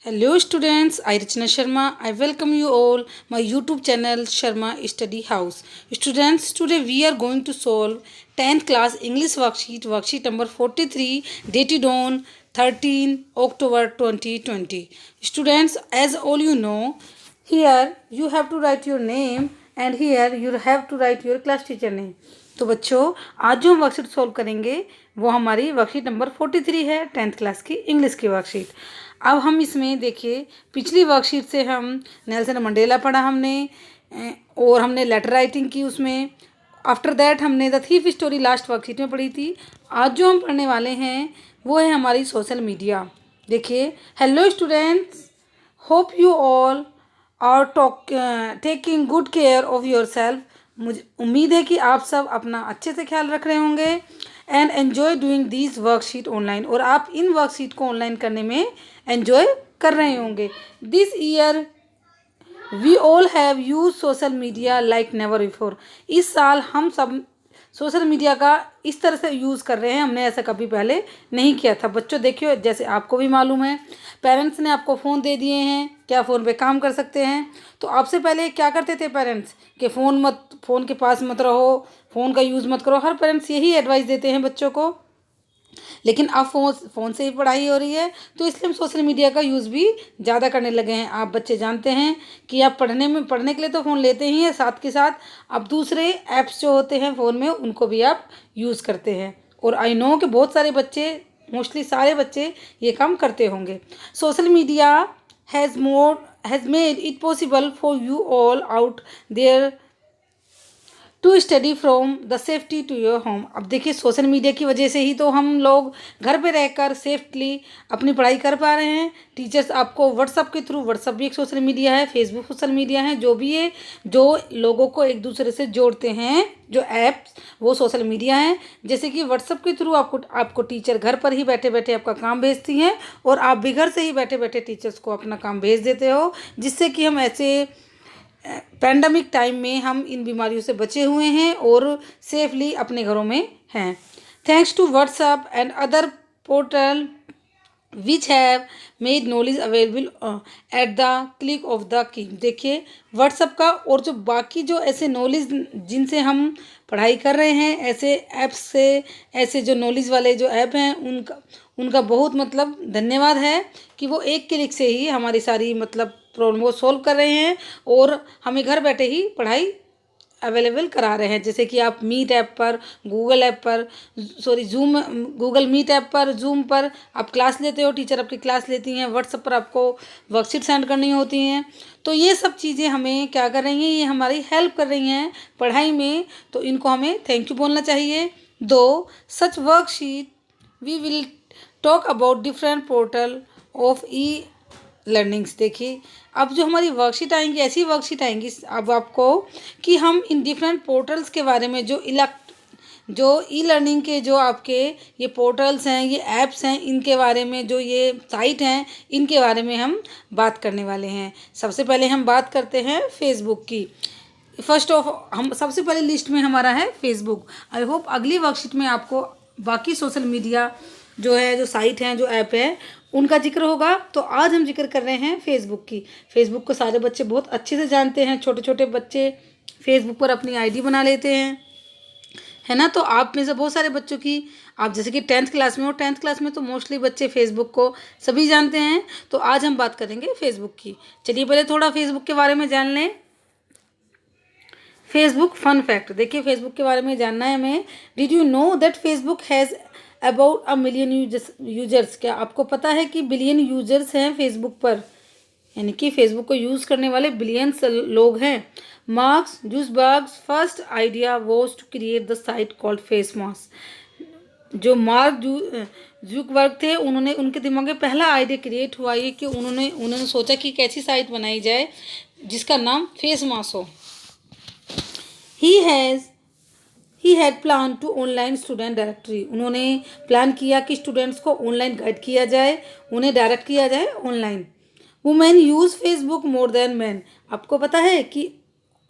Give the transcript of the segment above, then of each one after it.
Hello students, I Rachna Sharma. I welcome you all my YouTube channel Sharma Study House. Students, today we are going to solve 10th class English worksheet number 43 dated on 13 October 2020. Students, as all you know, here you have to write your name and here you have to write your class teacher name. तो बच्चों आज जो हम worksheet solve करेंगे वो हमारी worksheet number 43 है 10th class की इंग्लिश की वर्कशीट। अब हम इसमें देखिए पिछली वर्कशीट से हम नेल्सन मंडेला पढ़ा हमने और हमने लेटर राइटिंग की उसमें। आफ्टर दैट हमने the thief story last worksheet में पढ़ी थी। आज जो हम पढ़ने वाले हैं वो है हमारी सोशल मीडिया। देखिए, hello students, hope you all are taking good care of yourself. मुझे उम्मीद है कि आप सब अपना अच्छे से ख्याल रख रहे होंगे and enjoy doing this worksheet online, और आप इन वर्कशीट को ऑनलाइन करने में एन्जॉय कर रहे होंगे। This year we all have use social media like never before. इस साल हम सब सोशल मीडिया का इस तरह से यूज़ कर रहे हैं, हमने ऐसा कभी पहले नहीं किया था। बच्चों देखियो, जैसे आपको भी मालूम है पेरेंट्स ने आपको फ़ोन दे दिए हैं, क्या फ़ोन पे काम कर सकते हैं। तो आपसे पहले क्या करते थे पेरेंट्स कि फ़ोन के पास मत रहो, फ़ोन का यूज़ मत करो। हर पेरेंट्स यही एडवाइस देते हैं बच्चों को, लेकिन अब फ़ोन से ही पढ़ाई हो रही है तो इसलिए हम सोशल मीडिया का यूज़ भी ज़्यादा करने लगे हैं। आप बच्चे जानते हैं कि आप पढ़ने के लिए तो फ़ोन लेते ही हैं, साथ के साथ आप दूसरे ऐप्स जो होते हैं फ़ोन में उनको भी आप यूज़ करते हैं। और आई नो कि बहुत सारे बच्चे, मोस्टली सारे बच्चे ये काम करते होंगे। Social media has made it possible for you all out there to study from the safety to your home. अब देखिए, सोशल मीडिया की वजह से ही तो हम लोग घर पे रहकर सेफ्टली अपनी पढ़ाई कर पा रहे हैं। टीचर्स आपको व्हाट्सअप के थ्रू, व्हाट्सअप भी एक सोशल मीडिया है, फेसबुक सोशल मीडिया है, जो भी है जो लोगों को एक दूसरे से जोड़ते हैं जो ऐप्स, वो सोशल मीडिया हैं। जैसे कि व्हाट्सअप के थ्रू आपको टीचर घर पर ही बैठे बैठे आपका काम भेजती हैं और आप भी घर से ही बैठे बैठे टीचर्स को अपना काम भेज देते हो, जिससे कि हम ऐसे पैंडमिक टाइम में हम इन बीमारियों से बचे हुए हैं और सेफली अपने घरों में हैं। Thanks to WhatsApp and other portal which have made knowledge available at the click of the key. देखिए, व्हाट्सएप का और जो बाकी जो ऐसे नॉलेज जिनसे हम पढ़ाई कर रहे हैं, ऐसे ऐप्स से, ऐसे जो नॉलेज वाले जो ऐप हैं उनका बहुत मतलब धन्यवाद है कि वो एक क्लिक से ही हमारी सारी मतलब प्रॉब्लम को सॉल्व कर रहे हैं और हमें घर बैठे ही पढ़ाई अवेलेबल करा रहे हैं। जैसे कि आप मीट ऐप पर, गूगल मीट ऐप पर, जूम पर आप क्लास लेते हो, टीचर आपकी क्लास लेती हैं, व्हाट्सएप पर आपको वर्कशीट सेंड करनी होती हैं। तो ये सब चीज़ें हमें क्या कर रही हैं, ये हमारी हेल्प कर रही हैं पढ़ाई में, तो इनको हमें थैंक यू बोलना चाहिए। दो such worksheet we will talk about different portal of e learnings. देखिए, अब जो हमारी वर्कशीट आएंगी, ऐसी वर्कशीट आएंगी अब आपको कि हम इन डिफरेंट पोर्टल्स के बारे में, जो ई लर्निंग के जो आपके ये पोर्टल्स हैं, ये ऐप्स हैं, इनके बारे में, जो ये साइट हैं, इनके बारे में हम बात करने वाले हैं। सबसे पहले हम बात करते हैं फेसबुक की। हम सबसे पहले लिस्ट में हमारा है फेसबुक। आई होप अगली वर्कशीट में आपको बाकी सोशल मीडिया जो है, जो साइट हैं, जो ऐप है, उनका जिक्र होगा। तो आज हम जिक्र कर रहे हैं फेसबुक की। फेसबुक को सारे बच्चे बहुत अच्छे से जानते हैं, छोटे छोटे बच्चे फेसबुक पर अपनी आईडी बना लेते हैं, है ना। तो आप में से बहुत सारे बच्चों की, आप जैसे कि 10th क्लास में हो, 10th क्लास में तो मोस्टली बच्चे फेसबुक को सभी जानते हैं। तो आज हम बात करेंगे फेसबुक की। चलिए पहले थोड़ा फेसबुक के बारे में जान लें। फेसबुक फन फैक्ट, देखिए फेसबुक के बारे में जानना है हमें। Did you know that Facebook has about a million users. क्या आपको पता है कि बिलियन यूजर्स हैं फेसबुक पर, यानी कि फेसबुक को यूज़ करने वाले बिलियंस लोग हैं। Mark Zuckerberg's first idea was to create the site called Facemash. जो जुकरबर्ग थे, उनके दिमाग में पहला आइडिया क्रिएट हुआ ये कि उन्होंने सोचा कि एक ऐसी साइट बनाई जाए जिसका नाम फेसमास हो। He had plan to online student directory. उन्होंने प्लान किया कि स्टूडेंट्स को ऑनलाइन गाइड किया जाए, उन्हें डायरेक्ट किया जाए online. Women use Facebook more than man. आपको पता है कि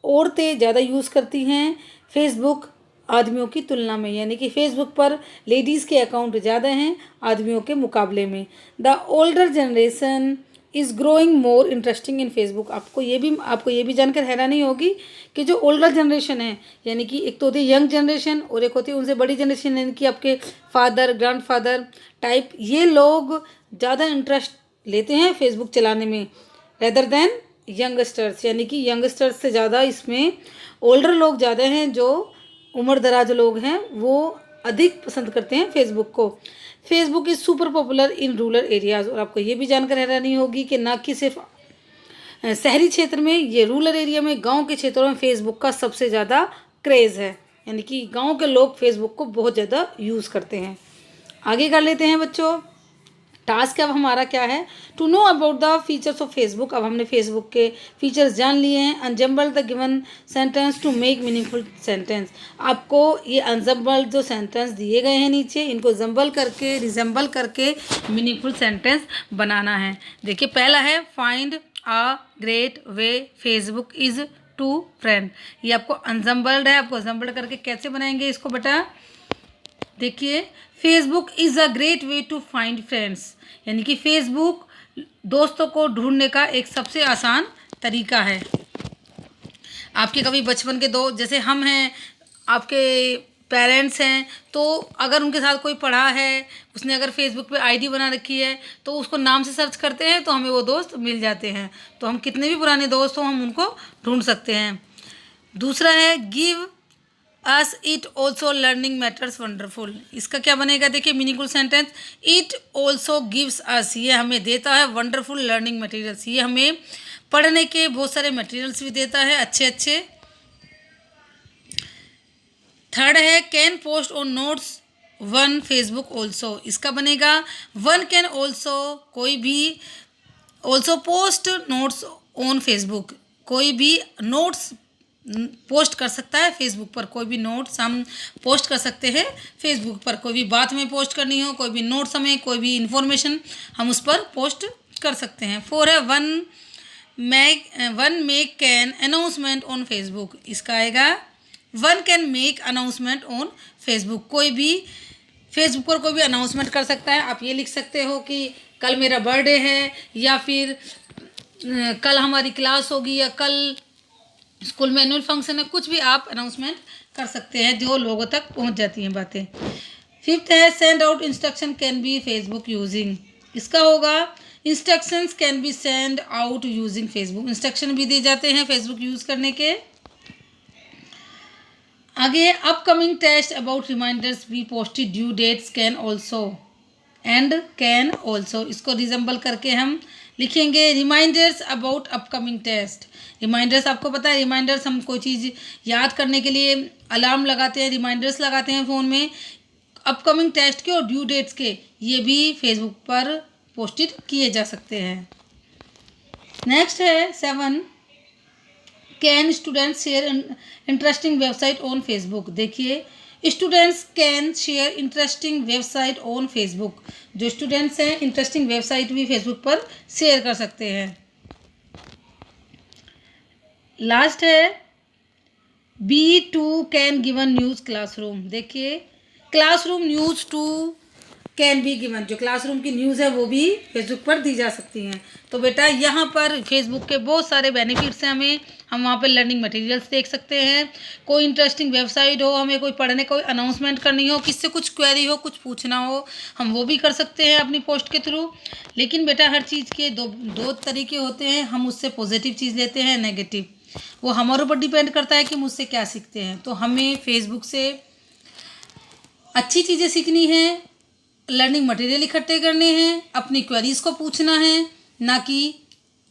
औरतें ज़्यादा यूज़ करती हैं फेसबुक आदमियों की तुलना में, यानी कि फेसबुक पर लेडीज़ के अकाउंट ज़्यादा हैं आदमियों के मुकाबले में। The older generation is growing more interesting in Facebook. आपको ये भी जानकर हैरानी होगी कि जो ओल्डर जनरेशन है, यानी कि एक तो होती है यंग जनरेशन और एक होती है उनसे बड़ी जनरेशन, यानी कि आपके फादर, ग्रैंडफादर टाइप, ये लोग ज़्यादा इंटरेस्ट लेते हैं फेसबुक चलाने में रेदर देन यंगस्टर्स। यानी कि यंगस्टर्स से ज़्यादा इसमें ओल्डर लोग ज़्यादा हैं, जो उम्र दराज लोग हैं वो अधिक पसंद करते हैं फेसबुक को। Facebook is super popular in rural areas. और आपको ये भी जानकर हैरानी होगी कि ना कि सिर्फ शहरी क्षेत्र में, ये रूरल एरिया में, गांव के क्षेत्रों में फेसबुक का सबसे ज़्यादा क्रेज़ है। यानी कि गांव के लोग फेसबुक को बहुत ज़्यादा यूज़ करते हैं। आगे कर लेते हैं बच्चों। टास्क अब हमारा क्या है, to know about the features of Facebook. अब हमने फेसबुक के फीचर्स जान लिए हैं। Unjumble the given sentence to make meaningful sentence. आपको ये अनजम्बल जो सेंटेंस दिए गए हैं नीचे, इनको जम्बल करके, रिजम्बल करके मीनिंगफुल सेंटेंस बनाना है। देखिए पहला है, find a great way Facebook is to friend. ये आपको अनजम्बल्ड है, आपको जम्बल्ड करके कैसे बनाएंगे इसको बेटा। देखिए, Facebook is a great way to find friends. यानी कि फेसबुक दोस्तों को ढूंढने का एक सबसे आसान तरीका है। आपके कभी बचपन के दोस्त, जैसे हम हैं, आपके पेरेंट्स हैं, तो अगर उनके साथ कोई पढ़ा है, उसने अगर फेसबुक पे आईडी बना रखी है, तो उसको नाम से सर्च करते हैं तो हमें वो दोस्त मिल जाते हैं। तो हम कितने भी पुराने दोस्त हों, हम उनको ढूंढ सकते हैं। दूसरा है, give us it also learning matters wonderful. इसका क्या बनेगा, देखिए meaningful sentence. It also gives us, ये हमें देता है वंडरफुल लर्निंग मटेरियल्स। ये हमें पढ़ने के बहुत सारे मटेरियल्स भी देता है अच्छे अच्छे। थर्ड है, can post on notes one Facebook also. इसका बनेगा, वन कैन ऑल्सो, कोई भी, also post notes on Facebook. कोई भी नोट्स पोस्ट कर सकता है फेसबुक पर। कोई भी नोट्स हम पोस्ट कर सकते हैं फेसबुक पर। कोई भी बात हमें पोस्ट करनी हो, कोई भी नोट्स हमें, कोई भी इंफॉर्मेशन हम उस पर पोस्ट कर सकते हैं। फोर है, one make can announcement on Facebook. इसका आएगा, one can make announcement on Facebook. कोई भी फेसबुक पर कोई भी अनाउंसमेंट कर सकता है। आप ये लिख सकते हो कि कल मेरा बर्थडे है, या फिर कल हमारी क्लास होगी, या कल स्कूल में एनुअल फंक्शन है, कुछ भी आप अनाउंसमेंट कर सकते हैं जो लोगों तक पहुंच जाती हैं बातें। फिफ्थ है, send out instruction can be Facebook using. इसका होगा, instructions can be send out using Facebook. Instruction भी दिए जाते हैं फेसबुक यूज़ करने के। आगे, upcoming test about reminders be posted due dates can also and can also. इसको रिजम्बल करके हम लिखेंगे, reminders about upcoming test. Reminders आपको पता है, रिमाइंडर्स हम कोई चीज़ याद करने के लिए अलार्म लगाते हैं, रिमाइंडर्स लगाते हैं फ़ोन में। अपकमिंग टेस्ट के और ड्यू डेट्स के, ये भी फेसबुक पर पोस्टेड किए जा सकते हैं। नेक्स्ट है 7, can students share interesting website on Facebook. देखिए, students can share interesting website on Facebook. जो स्टूडेंट्स हैं, इंटरेस्टिंग वेबसाइट भी फेसबुक पर शेयर कर सकते हैं। लास्ट है, be too can given news classroom. देखिए, classroom news too can be given. जो क्लासरूम की न्यूज़ है वो भी फेसबुक पर दी जा सकती हैं। तो बेटा यहाँ पर फेसबुक के बहुत सारे बेनिफिट्स हैं हमें। हम वहाँ पर लर्निंग मटेरियल्स देख सकते हैं, कोई इंटरेस्टिंग वेबसाइट हो, हमें कोई पढ़ने, कोई अनाउंसमेंट करनी हो, किससे कुछ क्वेरी हो, कुछ पूछना हो, हम वो भी कर सकते हैं अपनी पोस्ट के थ्रू। लेकिन बेटा हर चीज़ के दो तरीके होते हैं। हम उससे पॉजिटिव चीज़ लेते हैं, नेगेटिव, वो हमारे ऊपर डिपेंड करता है कि मुझसे क्या सीखते हैं। तो हमें फेसबुक से अच्छी चीज़ें सीखनी है, लर्निंग मटेरियल इकट्ठे करने हैं, अपनी क्वेरीज़ को पूछना है, ना कि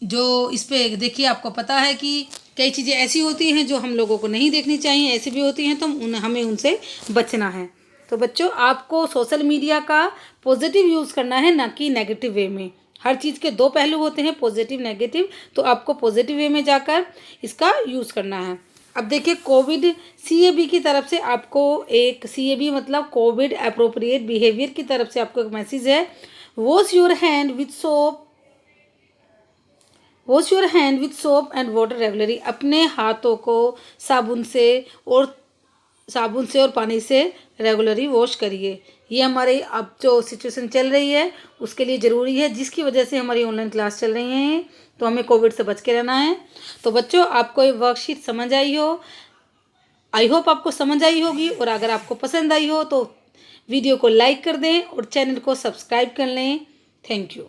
जो इस पर। देखिए, आपको पता है कि कई चीज़ें ऐसी होती हैं जो हम लोगों को नहीं देखनी चाहिए, ऐसी भी होती हैं, तो हमें उनसे बचना है। तो बच्चों, आपको सोशल मीडिया का पॉजिटिव यूज़ करना है, ना कि नेगेटिव वे में। हर चीज़ के दो पहलू होते हैं, पॉजिटिव नेगेटिव, तो आपको पॉजिटिव वे में जाकर इसका यूज़ करना है। अब देखिए, कोविड CAB की तरफ से आपको एक, CAB मतलब कोविड एप्रोप्रिएट बिहेवियर की तरफ से आपको एक मैसेज है, wash your hand with soap and water regularly. अपने हाथों को साबुन से और साबुन से और पानी से रेगुलरली वॉश करिए। ये हमारी अब जो सिचुएशन चल रही है उसके लिए ज़रूरी है, जिसकी वजह से हमारी ऑनलाइन क्लास चल रही हैं, तो हमें कोविड से बच के रहना है। तो बच्चों, आपको ये वर्कशीट समझ आई हो, आई होप आपको समझ आई होगी, और अगर आपको पसंद आई हो तो वीडियो को लाइक कर दें और चैनल को सब्सक्राइब कर लें। Thank you.